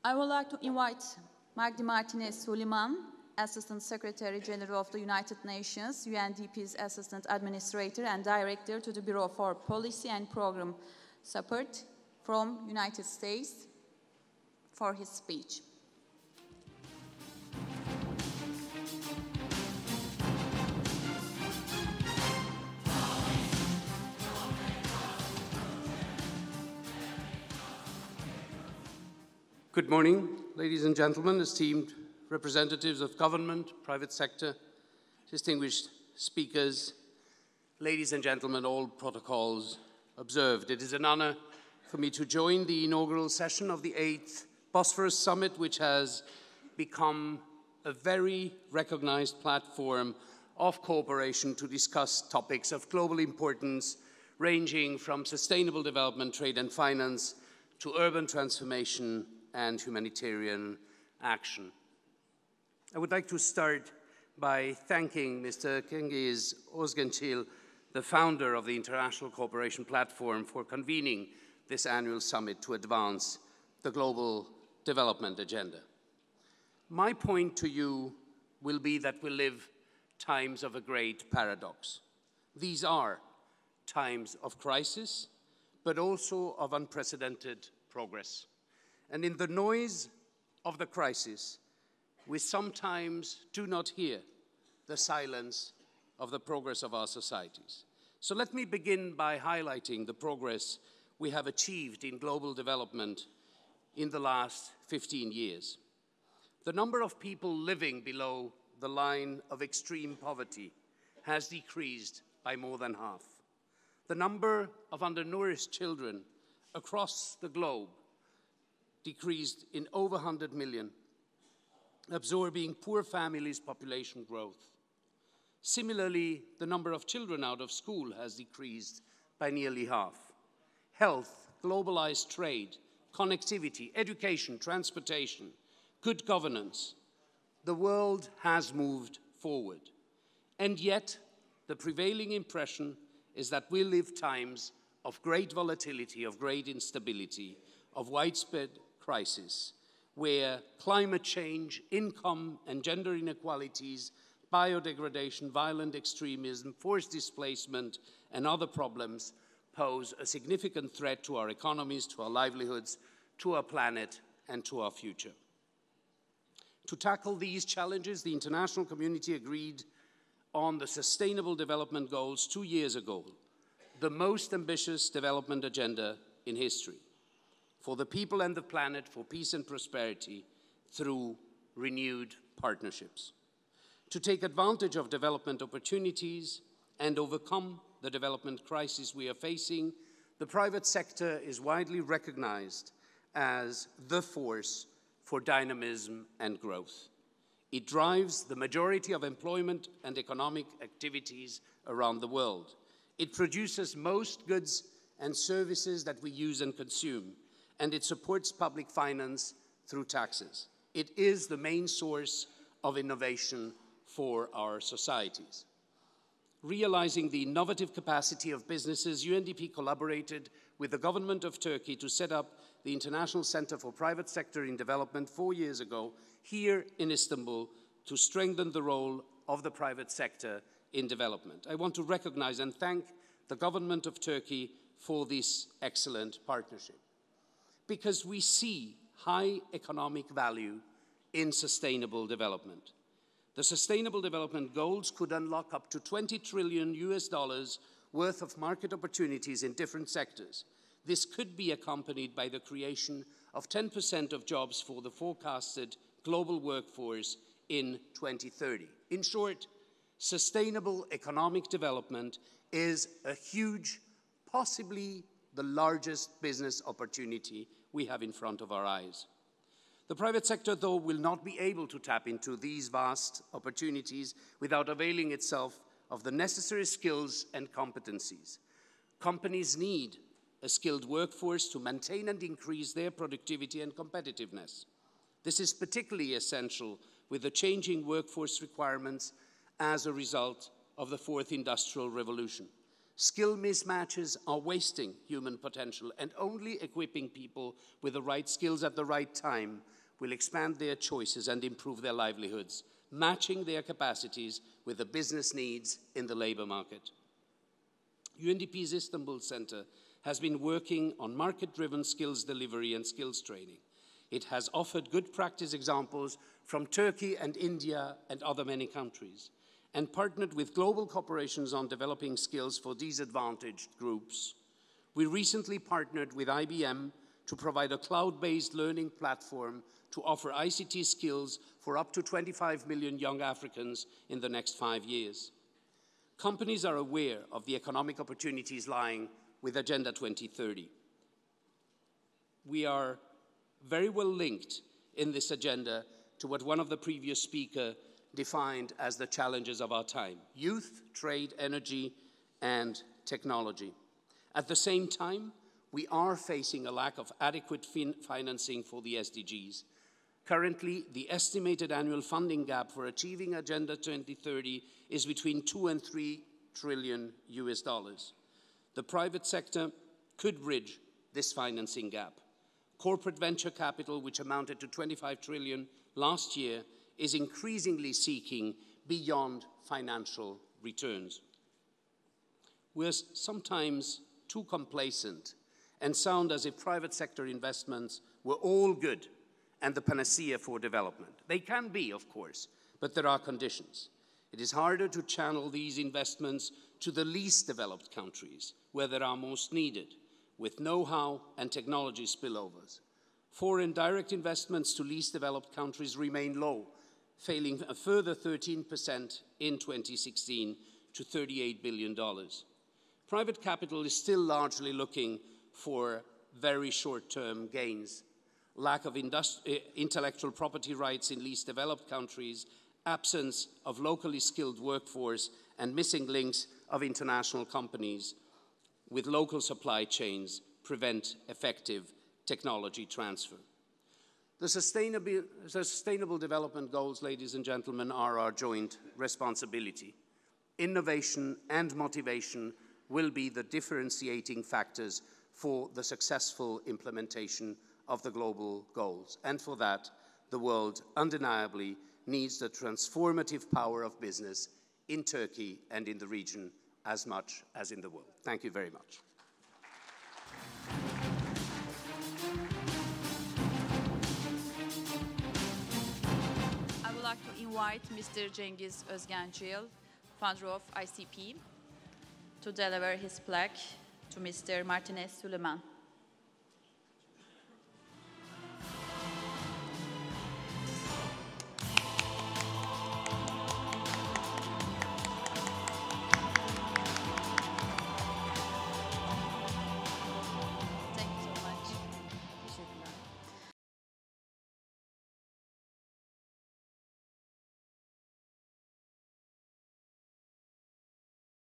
I would like to invite Magdy Martinez-Solimán, Assistant Secretary General of the United Nations, UNDP's Assistant Administrator and Director to the Bureau for Policy and Program Support from United States, for his speech. Good morning, ladies and gentlemen, esteemed representatives of government, private sector, distinguished speakers, ladies and gentlemen, all protocols observed. It is an honor for me to join the inaugural session of the 8th Bosphorus Summit, which has become a very recognized platform of cooperation to discuss topics of global importance, ranging from sustainable development, trade and finance, to urban transformation and humanitarian action. I would like to start by thanking Mr. Cengiz Özgençil, the founder of the International Cooperation Platform, for convening this annual summit to advance the global development agenda. My point to you will be that we live times of a great paradox. These are times of crisis, but also of unprecedented progress. And in the noise of the crisis, we sometimes do not hear the silence of the progress of our societies. So let me begin by highlighting the progress we have achieved in global development in the last 15 years. The number of people living below the line of extreme poverty has decreased by more than half. The number of undernourished children across the globe decreased in over 100 million, absorbing poor families' population growth. Similarly, the number of children out of school has decreased by nearly half. Health, globalized trade, connectivity, education, transportation, good governance. The world has moved forward. And yet, the prevailing impression is that we live times of great volatility, of great instability, of widespread crisis, where climate change, income and gender inequalities, biodegradation, violent extremism, forced displacement, and other problems pose a significant threat to our economies, to our livelihoods, to our planet, and to our future. To tackle these challenges, the international community agreed on the Sustainable Development Goals 2 years ago, the most ambitious development agenda in history, for the people and the planet, for peace and prosperity, through renewed partnerships. To take advantage of development opportunities and overcome the development crisis we are facing, the private sector is widely recognized as the force for dynamism and growth. It drives the majority of employment and economic activities around the world. It produces most goods and services that we use and consume, and it supports public finance through taxes. It is the main source of innovation for our societies. Realizing the innovative capacity of businesses, UNDP collaborated with the government of Turkey to set up the International Center for Private Sector in Development 4 years ago here in Istanbul to strengthen the role of the private sector in development. I want to recognize and thank the government of Turkey for this excellent partnership, because we see high economic value in sustainable development. The Sustainable Development Goals could unlock up to $20 trillion worth of market opportunities in different sectors. This could be accompanied by the creation of 10% of jobs for the forecasted global workforce in 2030. In short, sustainable economic development is a huge, possibly the largest business opportunity we have in front of our eyes. The private sector, though, will not be able to tap into these vast opportunities without availing itself of the necessary skills and competencies. Companies need a skilled workforce to maintain and increase their productivity and competitiveness. This is particularly essential with the changing workforce requirements as a result of the fourth industrial revolution. Skill mismatches are wasting human potential, and only equipping people with the right skills at the right time will expand their choices and improve their livelihoods, matching their capacities with the business needs in the labor market. UNDP's Istanbul Center has been working on market-driven skills delivery and skills training. It has offered good practice examples from Turkey and India and other many countries, and partnered with global corporations on developing skills for disadvantaged groups. We recently partnered with IBM to provide a cloud-based learning platform to offer ICT skills for up to 25 million young Africans in the next 5 years. Companies are aware of the economic opportunities lying with Agenda 2030. We are very well linked in this agenda to what one of the previous speakers defined as the challenges of our time: youth, trade, energy, and technology. At the same time, we are facing a lack of adequate financing for the SDGs. Currently, the estimated annual funding gap for achieving Agenda 2030 is between 2 and 3 trillion US dollars. The private sector could bridge this financing gap. Corporate venture capital, which amounted to 25 trillion last year, is increasingly seeking beyond financial returns. We're sometimes too complacent and sound as if private sector investments were all good and the panacea for development. They can be, of course, but there are conditions. It is harder to channel these investments to the least developed countries, where they are most needed, with know-how and technology spillovers. Foreign direct investments to least developed countries remain low, failing a further 13% in 2016 to $38 billion. Private capital is still largely looking for very short-term gains. Lack of intellectual property rights in least developed countries, absence of locally skilled workforce, and missing links of international companies with local supply chains prevent effective technology transfer. The Sustainable Development Goals, ladies and gentlemen, are our joint responsibility. Innovation and motivation will be the differentiating factors for the successful implementation of the global goals. And for that, the world undeniably needs the transformative power of business in Turkey and in the region as much as in the world. Thank you very much. I would like to invite Mr. Cengiz Özgencil, founder of ICP, to deliver his plaque to Mr. Martinez-Solimán.